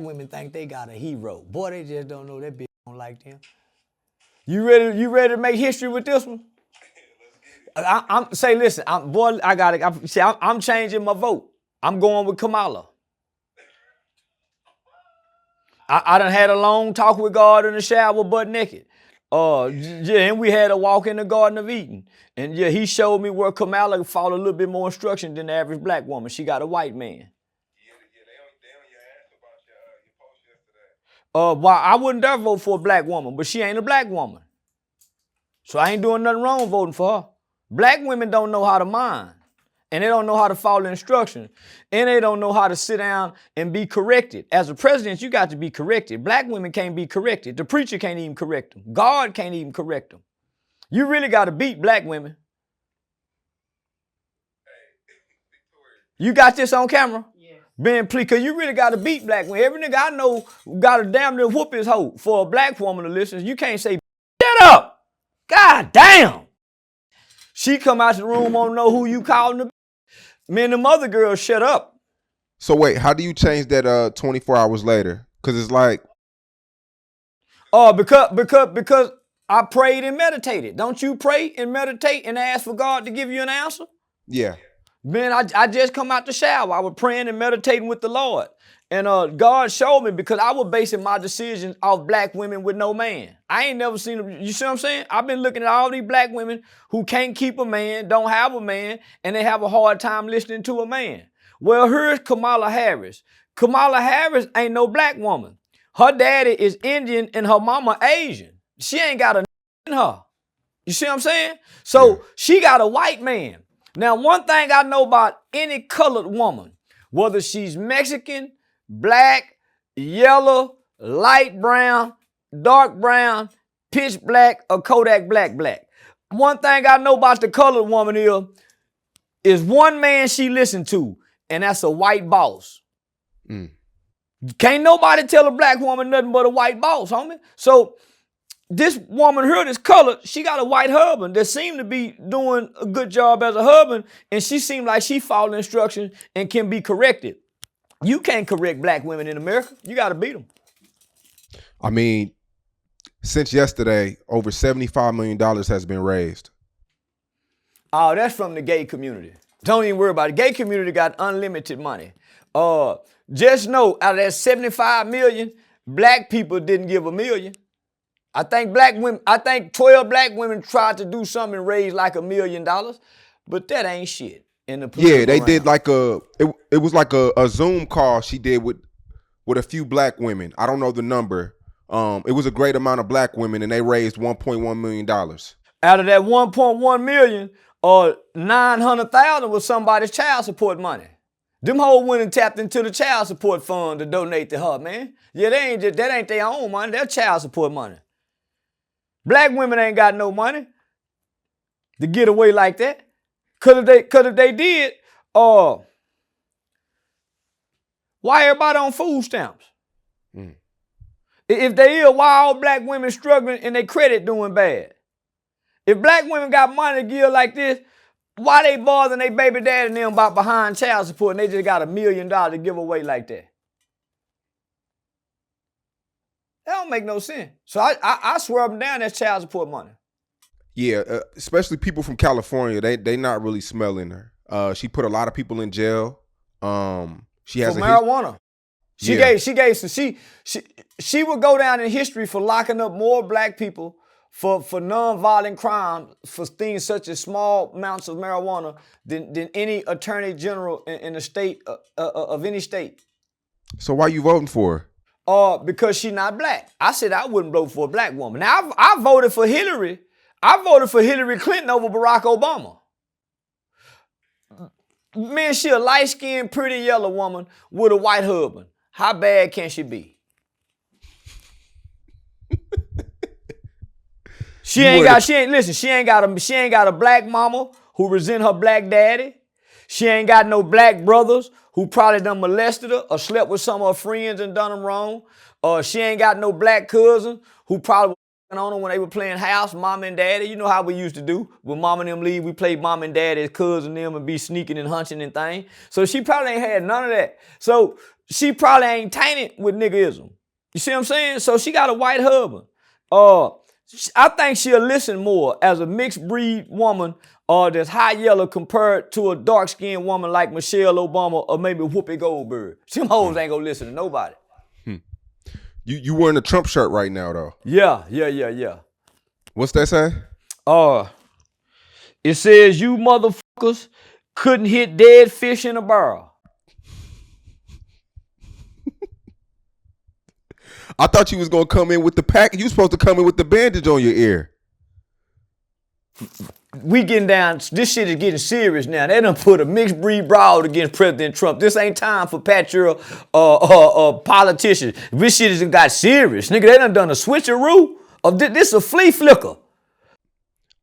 women think they got a hero. Boy, they just don't know that bitch don't like them. You ready to make history with this one? Listen, I'm changing my vote. I'm going with Kamala. I done had a long talk with God in the shower butt naked. And we had a walk in the Garden of Eden. And yeah, he showed me where Kamala followed a little bit more instruction than the average black woman. She got a white man. Why I wouldn't dare vote for a black woman, but she ain't a black woman. So I ain't doing nothing wrong voting for her. Black women don't know how to mind. And they don't know how to follow instructions. And they don't know how to sit down and be corrected. As a president, you got to be corrected. Black women can't be corrected. The preacher can't even correct them. God can't even correct them. You really got to beat black women. You got this on camera? Yeah. Because you really got to beat black women. Every nigga I know got to damn near whoop his hoe for a black woman to listen. You can't say, shut up. God damn. She come out the room, won't know who you calling the. Me and them other girls shut up. So wait, how do you change that 24 hours later? Because it's like. Because I prayed and meditated. Don't you pray and meditate and ask for God to give you an answer? Yeah. Man, I just come out the shower. I was praying and meditating with the Lord. And God showed me because I was basing my decisions off black women with no man. I ain't never seen them. You see what I'm saying? I've been looking at all these black women who can't keep a man, don't have a man, and they have a hard time listening to a man. Well, here's Kamala Harris. Kamala Harris ain't no black woman. Her daddy is Indian and her mama Asian. She ain't got a in her. You see what I'm saying? So she got a white man. Now, one thing I know about any colored woman, whether she's Mexican, black, yellow, light brown, dark brown, pitch black, or Kodak black. One thing I know about the colored woman is one man she listened to, and that's a white boss. Can't nobody tell a black woman nothing but a white boss, homie. So this woman here that's colored, she got a white husband that seemed to be doing a good job as a husband, and she seemed like she followed instructions and can be corrected. You can't correct black women in America. You got to beat them. I mean, since yesterday, over $75 million has been raised. Oh, that's from the gay community. Don't even worry about it. Gay community got unlimited money. Just know, out of that 75 million, black people didn't give $1 million. I think 12 black women tried to do something and raise like $1 million, but that ain't shit. Yeah, they did like it was like a Zoom call she did with a few black women. I don't know the number. It was a great amount of black women, and they raised $1.1 million. Out of that 1.1 million, 900,000 was somebody's child support money. Them hoes went and tapped into the child support fund to donate to her, man. Yeah, that ain't their own money. That's child support money. Black women ain't got no money to get away like that. Cause if they did, why everybody on food stamps? If they is, why all black women struggling and their credit doing bad? If black women got money to give like this, why they bothering their baby daddy and them about behind child support and they just got $1 million to give away like that? That don't make no sense. So I swear up and down that's child support money. Yeah, especially people from California, they not really smelling her. She put a lot of people in jail. She has for marijuana. She would go down in history for locking up more black people for non-violent crime for things such as small amounts of marijuana than any attorney general in the state of any state. So why you voting for her? Because she not black. I said I wouldn't vote for a black woman. Now I voted for Hillary. I voted for Hillary Clinton over Barack Obama. Man, she a light-skinned, pretty yellow woman with a white husband. How bad can she be? She ain't got a black mama who resent her black daddy. She ain't got no black brothers who probably done molested her or slept with some of her friends and done them wrong. She ain't got no black cousin who probably on them when they were playing house, mom and daddy. You know how we used to do. When mom and them leave, we played mom and dad as cousin them and be sneaking and hunching and things. So she probably ain't had none of that. So she probably ain't tainted with niggism. You see what I'm saying? So she got a white husband. I think she'll listen more as a mixed breed woman that's high yellow compared to a dark skinned woman like Michelle Obama or maybe Whoopi Goldberg. Them hoes ain't gonna listen to nobody. You wearing a Trump shirt right now though. Yeah. What's that say? It says you motherfuckers couldn't hit dead fish in a barrel. I thought you was gonna come in with the pack. You supposed to come in with the bandage on your ear. We getting down, this shit is getting serious now. They done put a mixed breed brawl against President Trump. This ain't time for patriot politicians. This shit has got serious. Nigga, they done a switcheroo. This a flea flicker.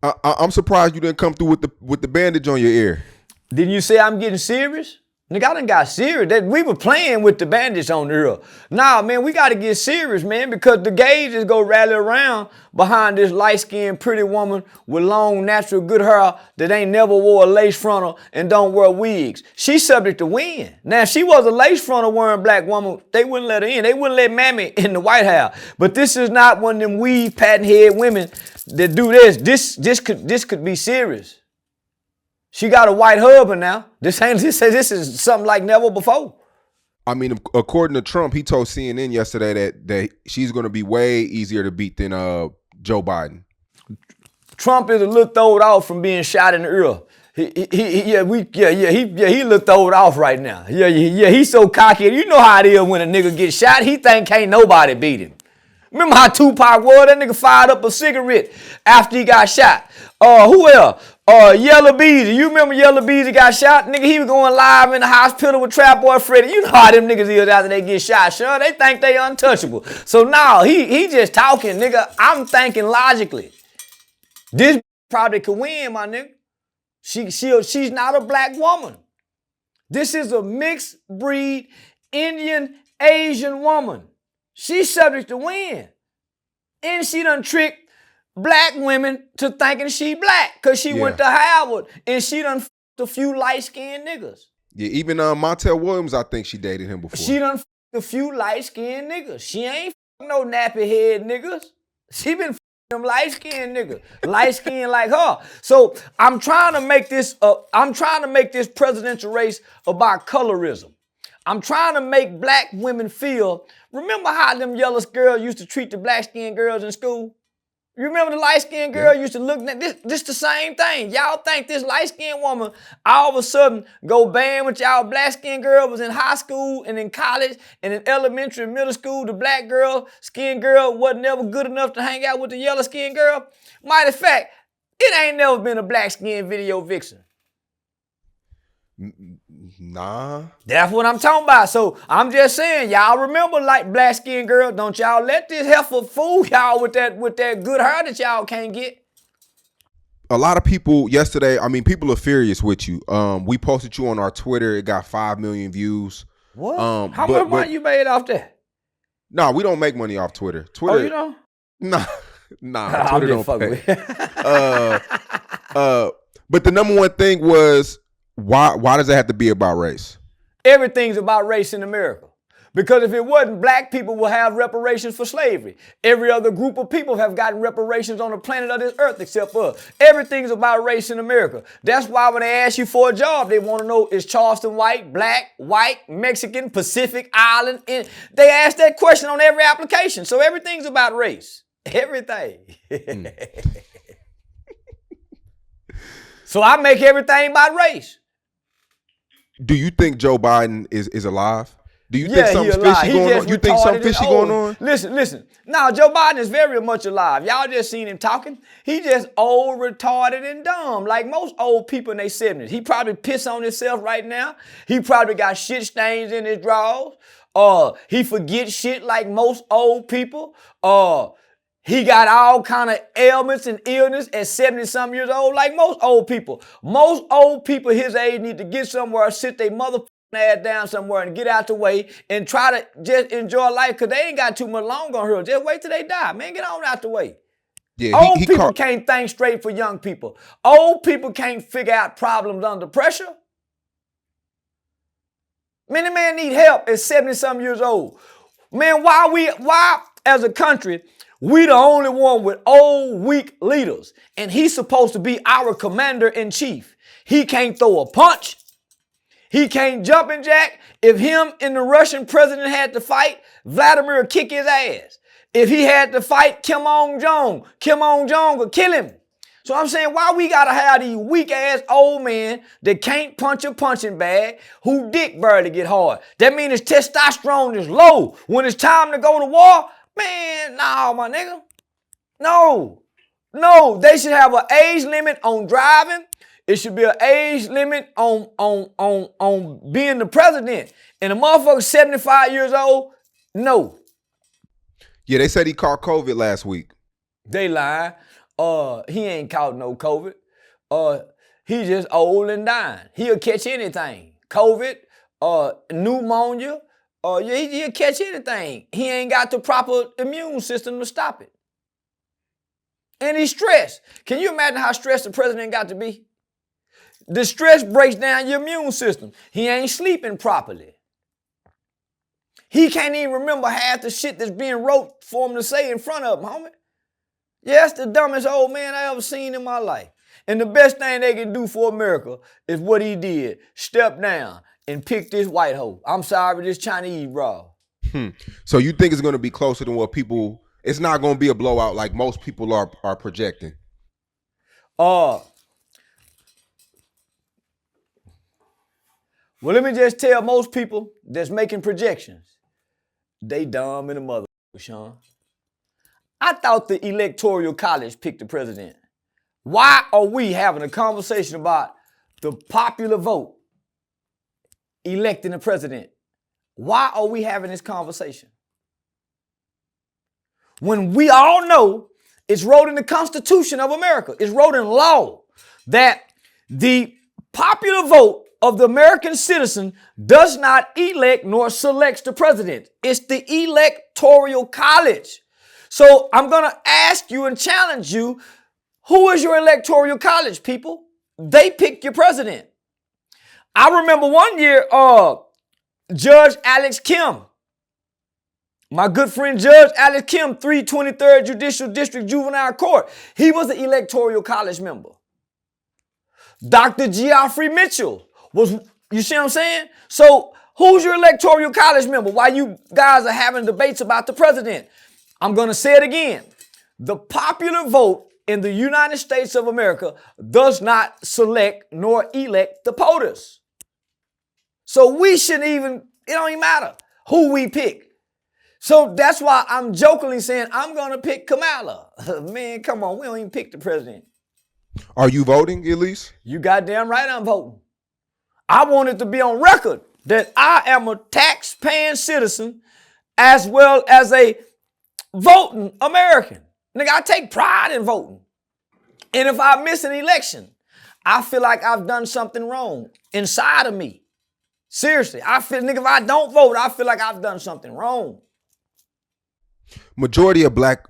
I'm surprised you didn't come through with the bandage on your ear. Didn't you say I'm getting serious? Nigga, I done got serious. We were playing with the bandage on the ear. Nah, man, we got to get serious, man, because the gays just go rally around behind this light-skinned, pretty woman with long, natural, good hair that ain't never wore a lace frontal and don't wear wigs. She's subject to win. Now, if she was a lace frontal wearing black woman, they wouldn't let her in. They wouldn't let Mammy in the White House. But this is not one of them weave, patent-head women that do this. This could be serious. She got a white husband now. This is something like never before. I mean, according to Trump, he told CNN yesterday that she's going to be way easier to beat than Joe Biden. Trump is a little throwed off from being shot in the ear. He looked throwed off right now. Yeah, he's so cocky. You know how it is when a nigga gets shot. He think can't nobody beat him. Remember how Tupac was? That nigga fired up a cigarette after he got shot. Who else? Yellow Beezy. You remember Yellow Beezy got shot? Nigga, he was going live in the hospital with Trap Boy Freddy. You know how them niggas is after they get shot, sure. They think they untouchable. So now he just talking, nigga. I'm thinking logically. This probably could win, my nigga. She's not a black woman. This is a mixed breed Indian Asian woman. She's subject to win. And she done tricked black women to thinking she black because she went to Howard and she done f***ed a few light-skinned niggas. Yeah, even Montel Williams, I think she dated him before. She done f***ed a few light-skinned niggas. She ain't f***ing no nappy head niggas. She been f***ing them light-skinned niggas. Light-skinned like her. So I'm trying to make this presidential race about colorism. I'm trying to make black women feel, remember how them yellow girls used to treat the black-skinned girls in school? You remember the light-skinned girl used to look at this the same thing. Y'all think this light-skinned woman all of a sudden go band with y'all black-skinned girl was in high school and in college and in elementary and middle school. The black girl, skinned girl wasn't never good enough to hang out with the yellow-skinned girl. Matter of fact, it ain't never been a black-skinned video vixen. Nah. That's what I'm talking about. So I'm just saying, y'all remember like black skinned girl, don't y'all let this heifer fool y'all with that good hair that y'all can't get. A lot of people yesterday, I mean, people are furious with you. We posted you on our Twitter. It got 5 million views. What? How much money you made off that? Nah, we don't make money off Twitter. Oh, you don't? Nah, Twitter don't pay. But the number one thing was, why does it have to be about race? Everything's about race in America. Because if it wasn't, black people will have reparations for slavery. Every other group of people have gotten reparations on the planet of this earth except us. Everything's about race in America. That's why when they ask you for a job, they want to know, is Charleston White, black, white, Mexican, Pacific Island? They ask that question on every application. So everything's about race. Everything. So I make everything about race. Do you think Joe Biden is alive? Do you think something fishy going on? You think something fishy going on? Listen. Now, Joe Biden is very much alive. Y'all just seen him talking. He just old, retarded, and dumb. Like most old people in their 70s. He probably piss on himself right now. He probably got shit stains in his drawers. He forgets shit like most old people. He got all kind of ailments and illness at 70-some years old, like most old people. Most old people his age need to get somewhere, sit their motherfucking ass down somewhere and get out the way and try to just enjoy life because they ain't got too much longer on her. Just wait till they die, man. Get on out the way. Yeah, Old he people called. can't think straight for young people. Old people can't figure out problems under pressure. Man, the man need help at 70-something years old. Man, why as a country, we the only one with old, weak leaders. And he's supposed to be our commander-in-chief. He can't throw a punch. He can't jump and jack. If him and the Russian president had to fight, Vladimir would kick his ass. If he had to fight Kim Jong-un would kill him. So I'm saying, why we gotta have these weak-ass old men that can't punch a punching bag, who dick barely get hard? That means his testosterone is low. When it's time to go to war, man, nah, my nigga. No, they should have an age limit on driving. It should be an age limit on being the president. And a motherfucker 75 years old, no. Yeah, they said he caught COVID last week. They lying. He ain't caught no COVID. He just old and dying. He'll catch anything. COVID, pneumonia, he'll catch anything. He ain't got the proper immune system to stop it. And he's stressed. Can you imagine how stressed the president got to be? The stress breaks down your immune system. He ain't sleeping properly. He can't even remember half the shit that's being wrote for him to say in front of him, homie. Yeah, that's the dumbest old man I ever seen in my life. And the best thing they can do for America is what he did. Step down and pick this white hoe. I'm sorry, this Chinese bro. So you think it's going to be closer than what people... It's not going to be a blowout like most people are projecting? Well, let me just tell most people that's making projections, they dumb in the mother, Sean. I thought the Electoral College picked the president. Why are we having a conversation about the popular vote electing the president? Why are we having this conversation? When we all know it's wrote in the Constitution of America, it's wrote in law that the popular vote of the American citizen does not elect nor selects the president. It's the Electoral College. So I'm going to ask you and challenge you, who is your Electoral College, people? They pick your president. I remember one year, Judge Alex Kim, my good friend Judge Alex Kim, 323rd Judicial District Juvenile Court, he was an Electoral College member. Dr. Geoffrey Mitchell was, you see what I'm saying? So who's your Electoral College member while you guys are having debates about the president? I'm going to say it again. The popular vote in the United States of America does not select nor elect the POTUS. So we shouldn't even, it don't even matter who we pick. So that's why I'm jokingly saying I'm going to pick Kamala. Man, come on, we don't even pick the president. Are you voting, at least? You goddamn right I'm voting. I want it to be on record that I am a tax-paying citizen as well as a voting American. Nigga, I take pride in voting. And if I miss an election, I feel like I've done something wrong inside of me. Seriously, I feel, nigga, if I don't vote, I feel like I've done something wrong. Majority of black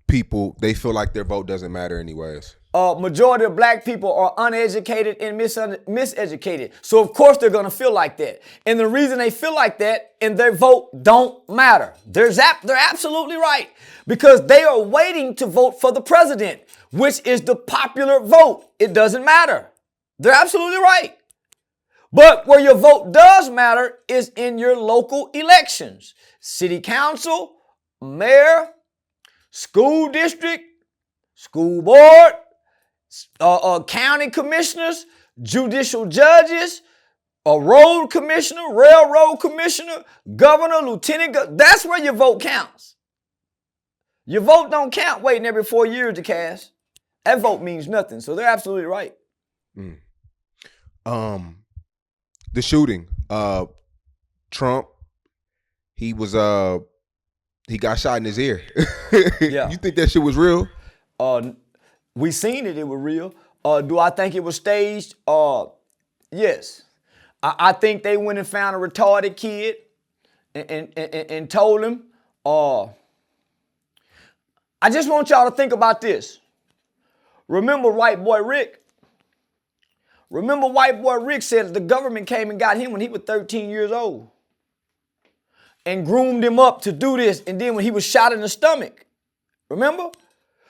people, they feel like their vote doesn't matter anyways. Majority of black people are uneducated and miseducated. So of course they're going to feel like that. And the reason they feel like that and their vote don't matter. They're absolutely right. Because they are waiting to vote for the president, which is the popular vote. It doesn't matter. They're absolutely right. But where your vote does matter is in your local elections. City council, mayor, school district, school board, county commissioners, judicial judges, a road commissioner, railroad commissioner, governor, lieutenant governor. That's where your vote counts. Your vote don't count waiting every 4 years to cast. That vote means nothing. So they're absolutely right. The shooting, Trump, he got shot in his ear. Yeah. You think that shit was real? We seen it was real. Do I think it was staged? Yes. I think they went and found a retarded kid and told him, I just want y'all to think about this. Remember white boy Rick? Remember white boy Rick said the government came and got him when he was 13 years old and groomed him up to do this. And then when he was shot in the stomach, remember?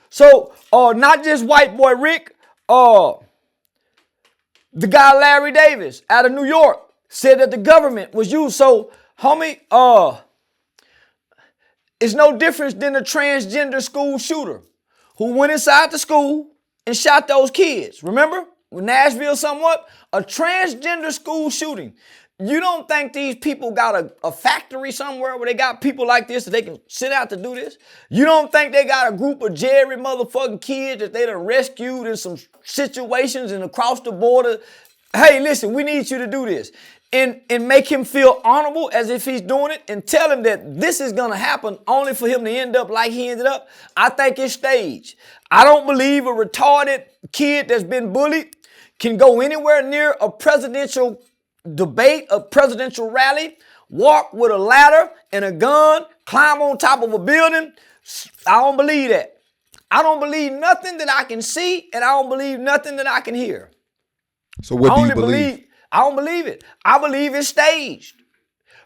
So, not just white boy Rick, the guy Larry Davis out of New York said that the government was used. So, homie, it's no difference than a transgender school shooter who went inside the school and shot those kids. Remember? With Nashville somewhat, a transgender school shooting. You don't think these people got a factory somewhere where they got people like this that they can sit out to do this? You don't think they got a group of Jerry motherfucking kids that they done rescued in some situations and across the border? Hey, listen, we need you to do this. And make him feel honorable as if he's doing it and tell him that this is going to happen only for him to end up like he ended up. I think it's staged. I don't believe a retarded kid that's been bullied can go anywhere near a presidential debate, a presidential rally, walk with a ladder and a gun, climb on top of a building. I don't believe that. I don't believe nothing that I can see, and I don't believe nothing that I can hear. So what do you believe? I don't believe it. I believe it's staged.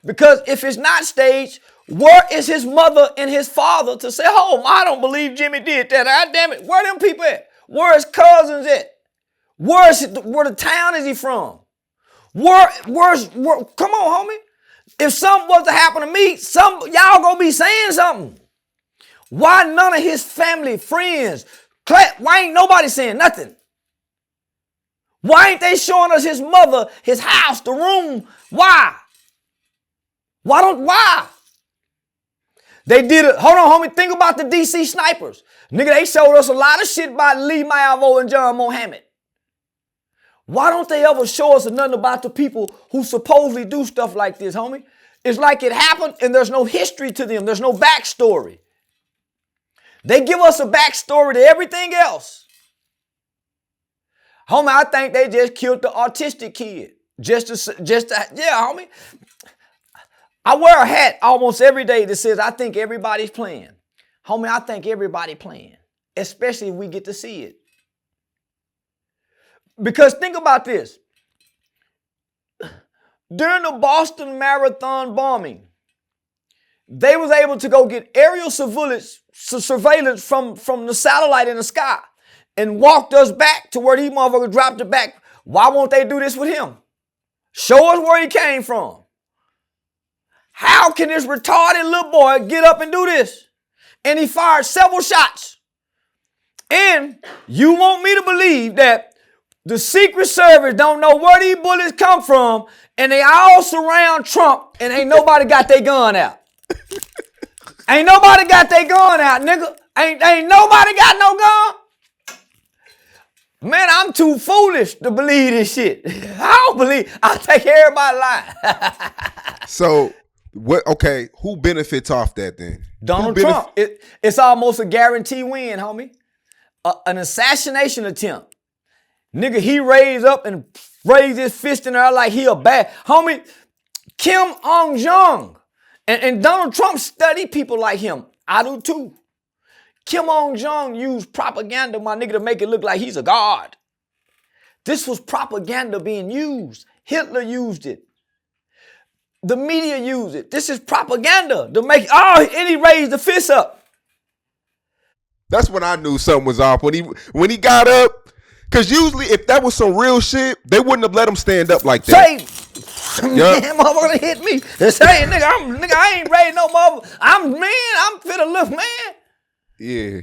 Because if it's not staged, where is his mother and his father to say, oh, I don't believe Jimmy did that. God damn it. Where them people at? Where his cousins at? Where the town is he from? Where, come on, homie. If something was to happen to me, y'all gonna be saying something. Why none of his family, friends, why ain't nobody saying nothing? Why ain't they showing us his mother, his house, the room? Why? Why? They did it. Hold on, homie. Think about the DC snipers. Nigga, they showed us a lot of shit about Lee Malvo and John Mohammed. Why don't they ever show us nothing about the people who supposedly do stuff like this, homie? It's like it happened and there's no history to them. There's no backstory. They give us a backstory to everything else. Homie, I think they just killed the autistic kid. Yeah, homie. I wear a hat almost every day that says, I think everybody's playing. Homie, I think everybody playing, especially if we get to see it. Because think about this. During the Boston Marathon bombing, they was able to go get aerial surveillance from the satellite in the sky and walked us back to where these motherfuckers dropped it back. Why won't they do this with him? Show us where he came from. How can this retarded little boy get up and do this? And he fired several shots. And you want me to believe that the Secret Service don't know where these bullets come from, and they all surround Trump, and ain't nobody got their gun out. Ain't nobody got their gun out, nigga. Ain't nobody got no gun. Man, I'm too foolish to believe this shit. I'll take everybody lying. So, what? Okay, who benefits off that then? Donald Trump. It's almost a guarantee win, homie. An assassination attempt. Nigga, he raised up and raised his fist in there like he a bad. Homie, Kim Jong. And Donald Trump studied people like him. I do too. Kim Jong used propaganda, my nigga, to make it look like he's a god. This was propaganda being used. Hitler used it. The media used it. This is propaganda to make, and he raised the fist up. That's when I knew something was off. When he got up, because usually if that was some real shit, they wouldn't have let him stand up like that. Man, motherfucker hit me. They say, nigga, I ain't raised no motherfucker. I'm finna look, man. Yeah.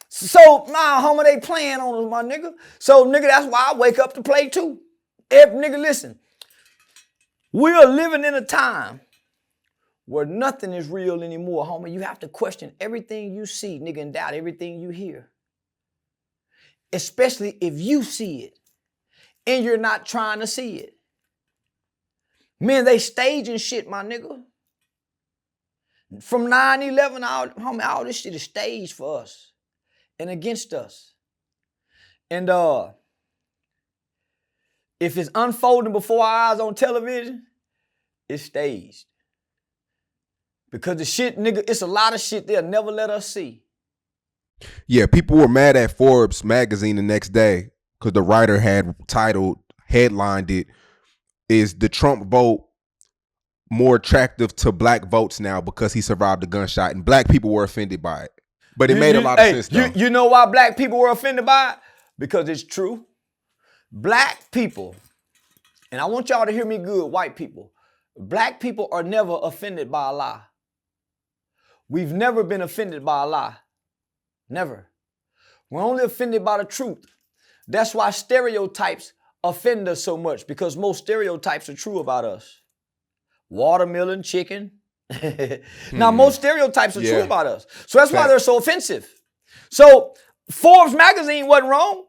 So, homie, they playing on us, my nigga. So, nigga, that's why I wake up to play too. Nigga, listen. We are living in a time where nothing is real anymore, homie. You have to question everything you see, nigga, and doubt everything you hear. Especially if you see it and you're not trying to see it. Man, they staging shit, my nigga. From 9/11, homie, all this shit is staged for us and against us. And if it's unfolding before our eyes on television, it's staged. Because the shit, nigga, it's a lot of shit they'll never let us see. Yeah, people were mad at Forbes magazine the next day because the writer had headlined it, "Is the Trump vote more attractive to black votes now because he survived a gunshot?" And black people were offended by it. But it made a lot of sense, though. You know why black people were offended by it? Because it's true. Black people, and I want y'all to hear me good, white people, black people are never offended by a lie. We've never been offended by a lie. Never. We're only offended by the truth. That's why stereotypes offend us so much, because most stereotypes are true about us. Watermelon, chicken. Now, most stereotypes are true about us. So that's why they're so offensive. So Forbes magazine wasn't wrong.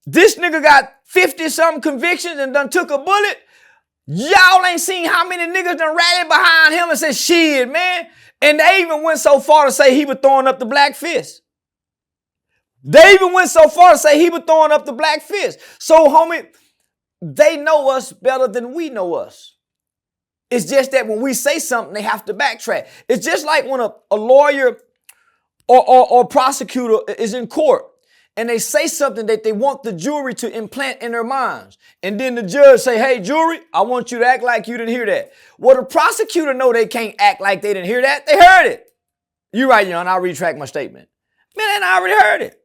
This nigga got 50-something convictions and done took a bullet. Y'all ain't seen how many niggas done rallied behind him and said, shit, man. And they even went so far to say he was throwing up the black fist. They even went so far to say he was throwing up the black fist. So, homie, they know us better than we know us. It's just that when we say something, they have to backtrack. It's just like when a lawyer or prosecutor is in court and they say something that they want the jury to implant in their minds. And then the judge say, hey, jury, I want you to act like you didn't hear that. Well, the prosecutor know they can't act like they didn't hear that. They heard it. You're right, and I'll retract my statement. Man, I already heard it.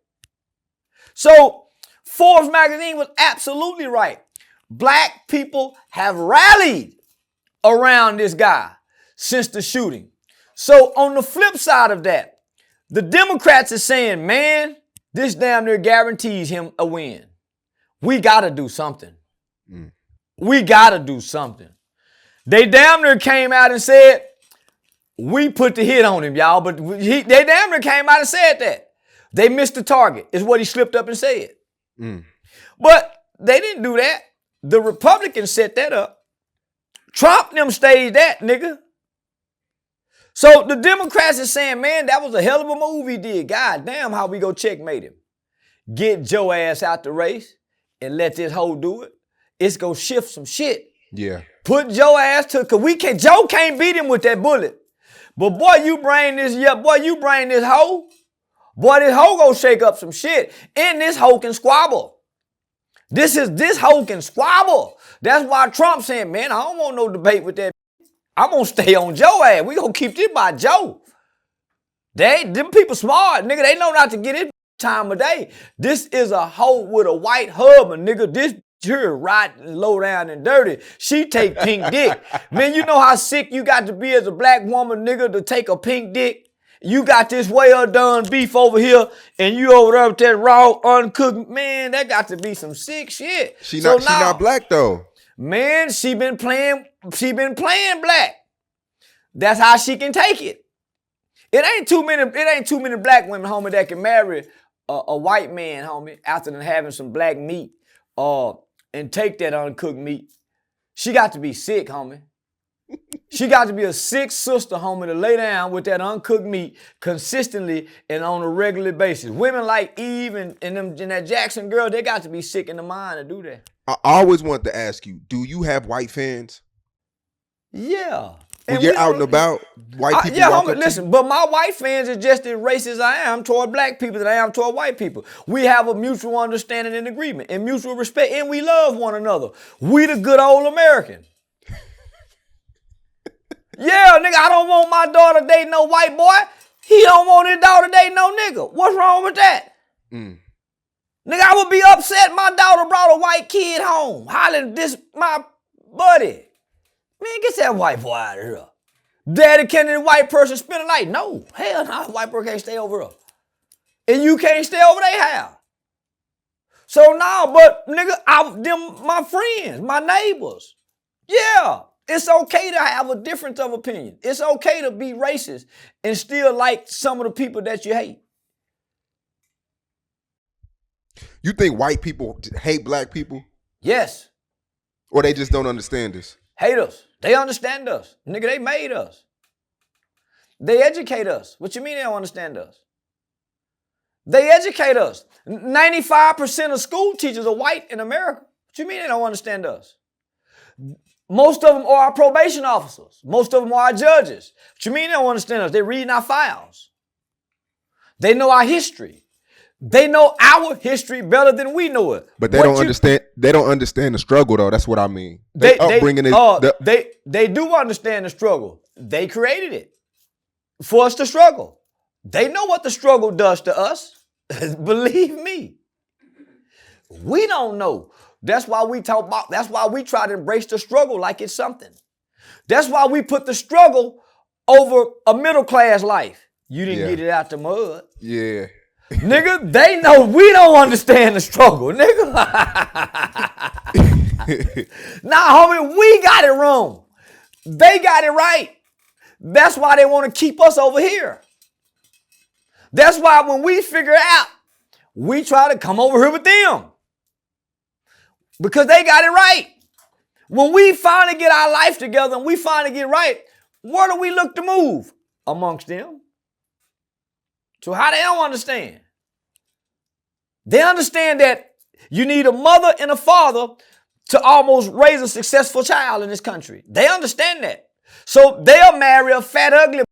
So Forbes magazine was absolutely right. Black people have rallied around this guy since the shooting. So on the flip side of that, the Democrats are saying, man, this damn near guarantees him a win. We got to do something. We got to do something. They damn near came out and said, we put the hit on him, y'all, but they damn near came out and said that. They missed the target, is what he slipped up and said. But they didn't do that. The Republicans set that up. Trump them staged that, nigga. So the Democrats are saying, man, that was a hell of a move he did. God damn, how we go checkmate him. Get Joe ass out the race and let this hoe do it. It's gonna shift some shit. Yeah. Put Joe ass to, cause Joe can't beat him with that bullet. But boy, you bring this hoe. Boy, this hoe gonna shake up some shit. And this hoe can squabble. This hoe can squabble. That's why Trump saying, man, I don't want no debate with that. I'm gonna stay on Joe ass. We gonna keep this by Joe. Them people smart, nigga. They know not to get it time of day. This is a hoe with a white hubba, nigga. This here rotten, low down and dirty. She take pink dick. Man, you know how sick you got to be as a black woman, nigga, to take a pink dick? You got this well done beef over here, and you over there with that raw, uncooked. Man, that got to be some sick shit. She not black though. Man, she been playing black. That's how she can take it. It ain't too many black women, homie, that can marry a white man, homie, after them having some black meat, and take that uncooked meat. She got to be sick, homie. She got to be a sick sister, homie, to lay down with that uncooked meat consistently and on a regular basis. Women like Eve and that Jackson girl, they got to be sick in the mind to do that. I always wanted to ask you, do you have white fans? Yeah. When you're out and about, white people walk up listen, but my white fans are just as racist as I am toward black people than I am toward white people. We have a mutual understanding and agreement and mutual respect, and we love one another. We the good old American. Yeah, nigga, I don't want my daughter dating no white boy. He don't want his daughter dating no nigga. What's wrong with that? Nigga, I would be upset my daughter brought a white kid home, hollering this my buddy. Man, get that white boy out of here. Daddy, can a white person spend a night? No, hell no, white person can't stay over here. And you can't stay over their house. So now, but nigga, my friends, my neighbors. Yeah, it's okay to have a difference of opinion. It's okay to be racist and still like some of the people that you hate. You think white people hate black people? Yes. Or they just don't understand this? Hate us. They understand us. Nigga, they made us. They educate us. What you mean they don't understand us? They educate us. 95% of school teachers are white in America. What you mean they don't understand us? Most of them are our probation officers. Most of them are our judges. What you mean they don't understand us? They're reading our files. They know our history. They know our history better than we know it. But they don't understand. They don't understand the struggle, though. That's what I mean. They do understand the struggle. They created it for us to struggle. They know what the struggle does to us. Believe me. We don't know. That's why we talk about. That's why we try to embrace the struggle like it's something. That's why we put the struggle over a middle class life. You didn't get it out the mud. Yeah. Nigga, they know we don't understand the struggle, nigga. Nah, homie, we got it wrong. They got it right. That's why they want to keep us over here. That's why when we figure out, we try to come over here with them. Because they got it right. When we finally get our life together and we finally get right, where do we look to move? Amongst them. So how they don't understand? They understand that you need a mother and a father to almost raise a successful child in this country. They understand that. So they'll marry a fat, ugly.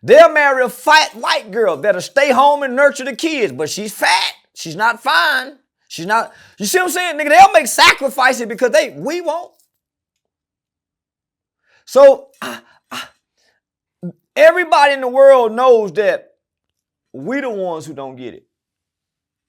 They'll marry a fat white girl that'll stay home and nurture the kids, but she's fat. She's not fine. She's not, you see what I'm saying? Nigga, they'll make sacrifices because we won't. So everybody in the world knows that we the ones who don't get it.